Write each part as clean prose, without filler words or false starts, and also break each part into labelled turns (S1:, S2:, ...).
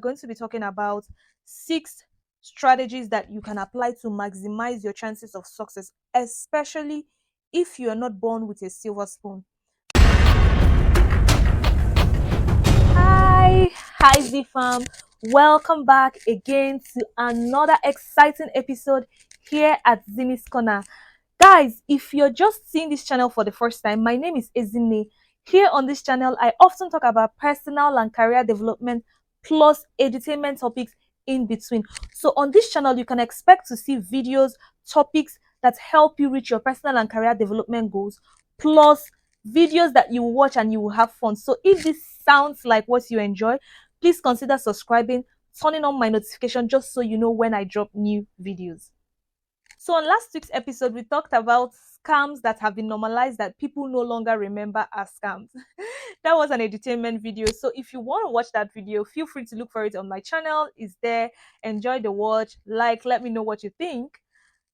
S1: going to be talking about 6 strategies that you can apply to maximize your chances of success, especially if you are not born with a silver spoon. Hi, Z Farm. Welcome back again to another exciting episode here at Zini's Corner. Guys, if you're just seeing this channel for the first time, my name is Ezinne. Here on this channel, I often talk about personal and career development plus edutainment topics in between. So on this channel, you can expect to see videos, topics that help you reach your personal and career development goals, plus videos that you will watch and you will have fun. So if this sounds like what you enjoy, please consider subscribing, turning on my notification just so you know when I drop new videos. So on last week's episode, we talked about scams that have been normalized that people no longer remember as scams. That was an edutainment video. So if you want to watch that video, feel free to look for it on my channel. It's there. Enjoy the watch. Let me know what you think.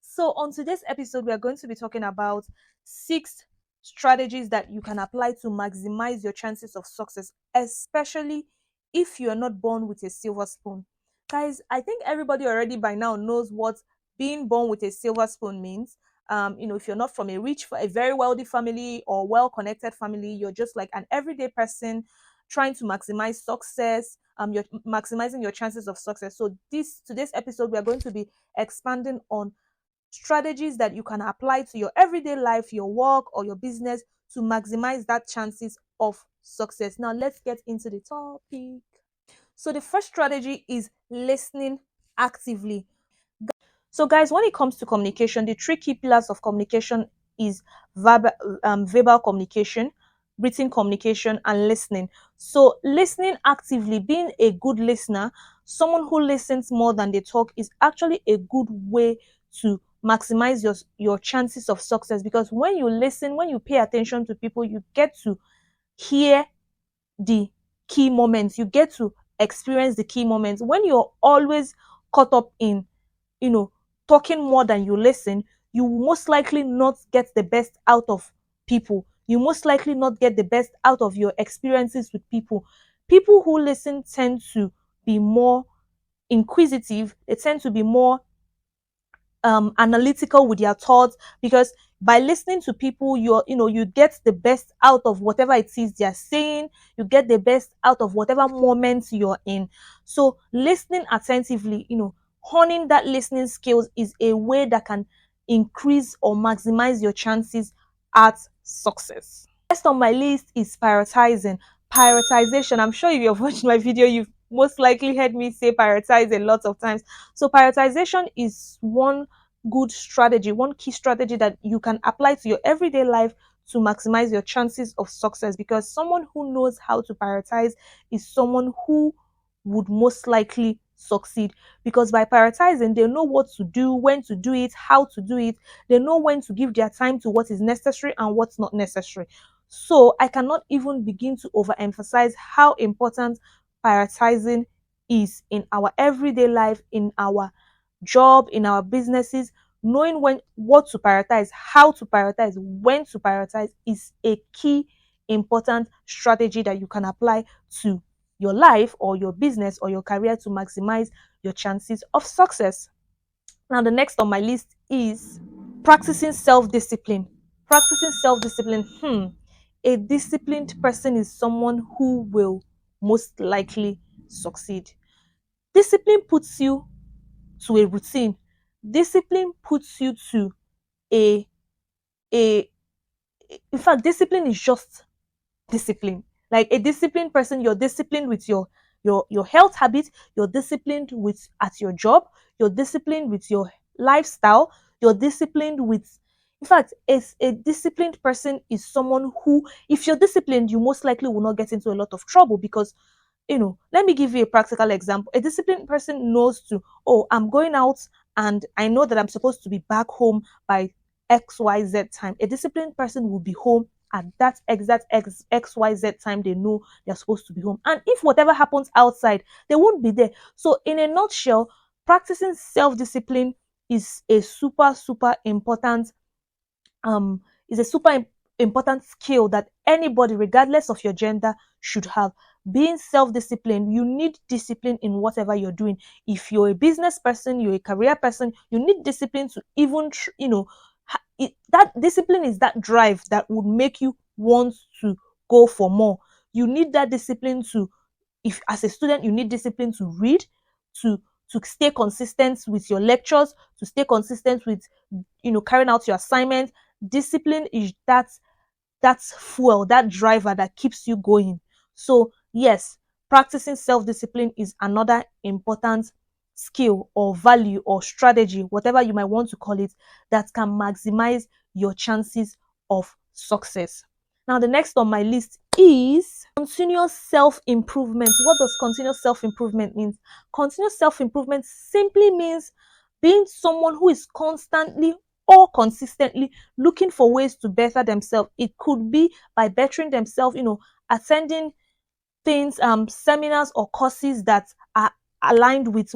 S1: So on today's episode, we are going to be talking about 6 strategies that you can apply to maximize your chances of success, especially if you are not born with a silver spoon. Guys, I think everybody already by now knows what being born with a silver spoon means. If you're not from a very wealthy family or well-connected family, you're just like an everyday person trying to maximize success. You're maximizing your chances of success. So today's episode, we are going to be expanding on strategies that you can apply to your everyday life, your work, or your business to maximize that chances of success. Now, let's get into the topic. So, the first strategy is listening actively. So, guys, when it comes to communication, the 3 key pillars of communication is verbal communication, written communication, and listening. So, listening actively, being a good listener, someone who listens more than they talk, is actually a good way to maximize your chances of success, because when you listen, when you pay attention to people, you get to hear the key moments, you get to experience the key moments. When you're always caught up in talking more than you listen, you will most likely not get the best out of people. You most likely not get the best out of your experiences with people. People who listen tend to be more inquisitive. They tend to be more analytical with their thoughts, because by listening to people, you get the best out of whatever it is they're saying. You get the best out of whatever moment you're in. So listening attentively, honing that listening skills is a way that can increase or maximize your chances at success. Next on my list is prioritization. I'm sure if you've watched my video, you've most likely heard me say prioritize a lot of times. So prioritization is one key strategy that you can apply to your everyday life to maximize your chances of success, because someone who knows how to prioritize is someone who would most likely succeed, because by prioritizing, they know what to do, when to do it, how to do it. They know when to give their time to what is necessary and what's not necessary. So I cannot even begin to overemphasize how important prioritizing is in our everyday life, in our job, in our businesses. Knowing what to prioritize, how to prioritize, when to prioritize is a key important strategy that you can apply to your life or your business or your career to maximize your chances of success. Now, the next on my list is practicing self-discipline. Practicing self-discipline. A disciplined person is someone who will most likely succeed. Discipline puts you to a routine. Discipline puts you to a a in fact, discipline is just discipline. Like a disciplined person, you're disciplined with your health habits, you're disciplined with at your job, you're disciplined with your lifestyle, you're disciplined with in fact, as a disciplined person is someone who, if you're disciplined, you most likely will not get into a lot of trouble, because let me give you a practical example. A disciplined person knows oh, I'm going out and I know that I'm supposed to be back home by XYZ time. A disciplined person will be home at that exact XYZ time they know they're supposed to be home. And if whatever happens outside, they won't be there. So, in a nutshell, practicing self-discipline is a super, super important is a super important skill that anybody, regardless of your gender, should have. being self-disciplined. You need discipline in whatever you're doing. If you're a business person, you're a career person, you need discipline to even that discipline is that drive that would make you want to go for more. You need that discipline to, if as a student you need discipline to read, to stay consistent with your lectures, to stay consistent with carrying out your assignments. Discipline is that's fuel, that driver that keeps you going. So yes, practicing self-discipline is another important skill or value or strategy, whatever you might want to call it, that can maximize your chances of success. Now, the next on my list is continuous self-improvement. What does continuous self-improvement mean? Continuous self-improvement simply means being someone who is constantly or consistently looking for ways to better themselves. It could be by bettering themselves, attending things, seminars or courses that are aligned with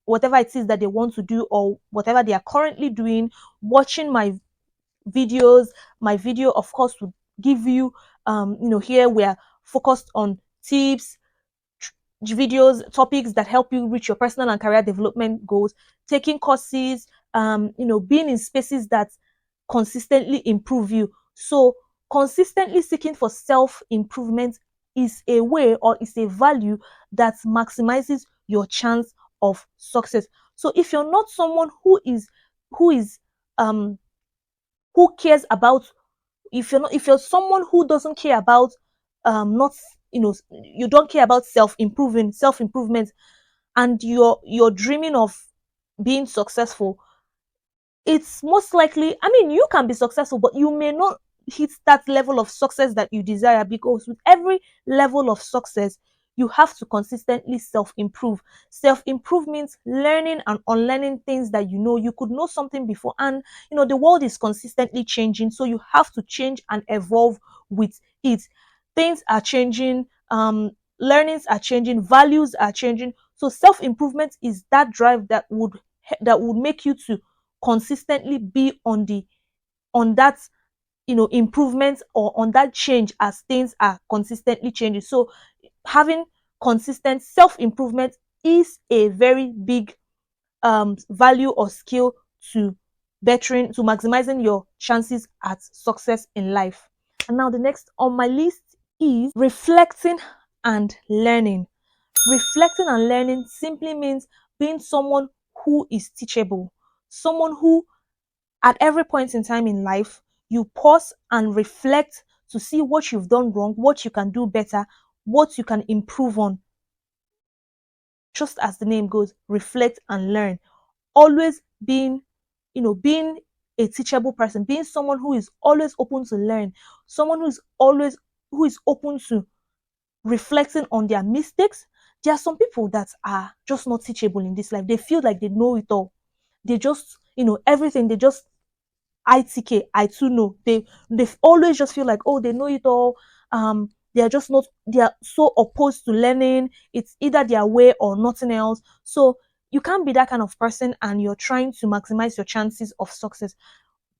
S1: whatever it is that they want to do or whatever they are currently doing. Watching my video, of course, would give you, here we are focused on tips, videos, topics that help you reach your personal and career development goals. Taking courses, being in spaces that consistently improve you. So consistently seeking for self-improvement is a way or is a value that maximizes your chance of success. So if you're not someone who is who cares about, if you're someone who doesn't care about, not you don't care about self improvement, and you're dreaming of being successful, it's most likely, I mean, you can be successful, but you may not hit that level of success that you desire, because with every level of success, you have to consistently self-improve. Self-improve means learning and unlearning things that you could know something before, and the world is consistently changing, so you have to change and evolve with it. Things are changing, learnings are changing, values are changing. So self-improvement is that drive that would make you to consistently be on that improvement or on that change as things are consistently changing. So having consistent self-improvement is a very big value or skill to maximizing your chances at success in life. And now the next on my list is reflecting and learning. Reflecting and learning simply means being someone who is teachable, someone who at every point in time in life, you pause and reflect to see what you've done wrong, what you can do better, what you can improve on. Just as the name goes, reflect and learn. Always being a teachable person, being someone who is always open to learn, someone who is open to reflecting on their mistakes. There are some people that are just not teachable in this life. They feel like they know it all. They just, everything, they just ITK, I too know. They always just feel like, oh, they know it all. They are just not, they are so opposed to learning. It's either their way or nothing else. So you can't be that kind of person and you're trying to maximize your chances of success.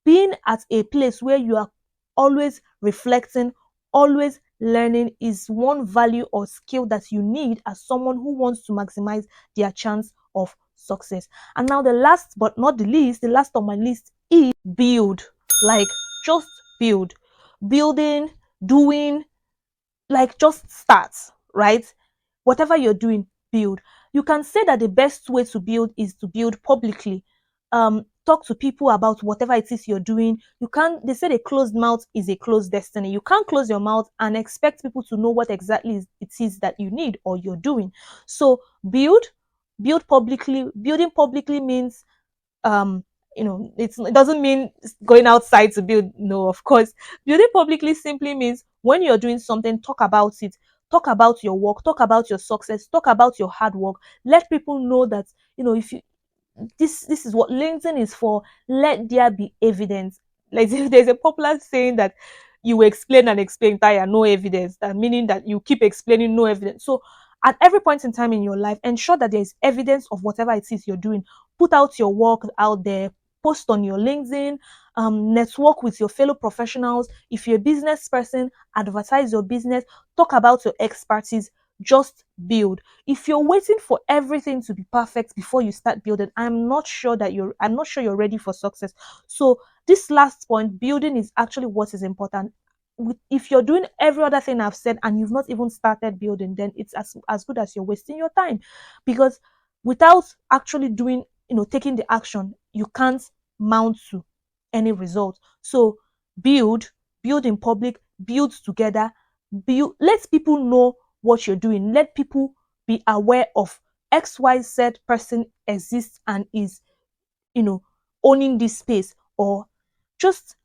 S1: Being at a place where you are always reflecting, always learning is one value or skill that you need as someone who wants to maximize their chance of success. And now the last but not the least, the last on my list is build. Like just build. Building, doing, like just start, right? Whatever you're doing, build. You can say that the best way to build is to build publicly. Talk to people about whatever it is you're doing. You can't, they said a closed mouth is a closed destiny. You can't close your mouth and expect people to know what exactly it is that you need or you're doing. So build publicly. Building publicly means it doesn't mean going outside to build. No, of course. Building publicly simply means when you're doing something, talk about it. Talk about your work, talk about your success, talk about your hard work. Let people know that, if you this is what LinkedIn is for. Let there be evidence. Like there's a popular saying that you explain and explain tire, no evidence. That meaning that you keep explaining, no evidence. So at every point in time in your life, ensure that there is evidence of whatever it is you're doing. Put out your work out there, post on your LinkedIn, network with your fellow professionals. If you're a business person, advertise your business, talk about your expertise. just build. If you're waiting for everything to be perfect before you start building, I'm not sure you're ready for success. So this last point, building, is actually what is important. If you're doing every other thing I've said and you've not even started building, then it's as good as you're wasting your time, because without actually doing, taking the action, you can't mount to any result. So build in public, build together, let people know what you're doing, let people be aware of XYZ person exists and is, owning this space. Or just,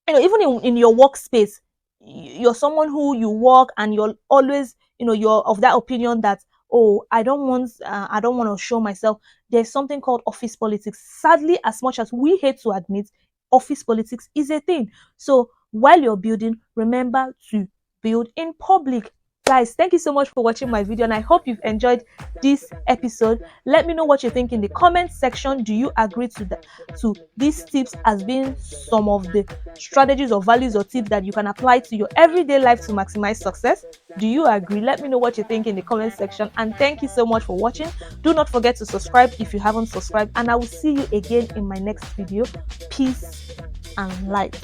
S1: even in your workspace, you're someone who you work and you're always, you're of that opinion that, oh, I don't want to show myself. There's something called office politics. Sadly, as much as we hate to admit, office politics is a thing. So while you're building, remember to build in public. Guys, thank you so much for watching my video, and I hope you've enjoyed this episode. Let me know what you think in the comment section. Do you agree to these tips as being some of the strategies or values or tips that you can apply to your everyday life to maximize success? Do you agree? Let me know what you think in the comment section, and thank you so much for watching. Do not forget to subscribe if you haven't subscribed, and I will see you again in my next video. Peace and light.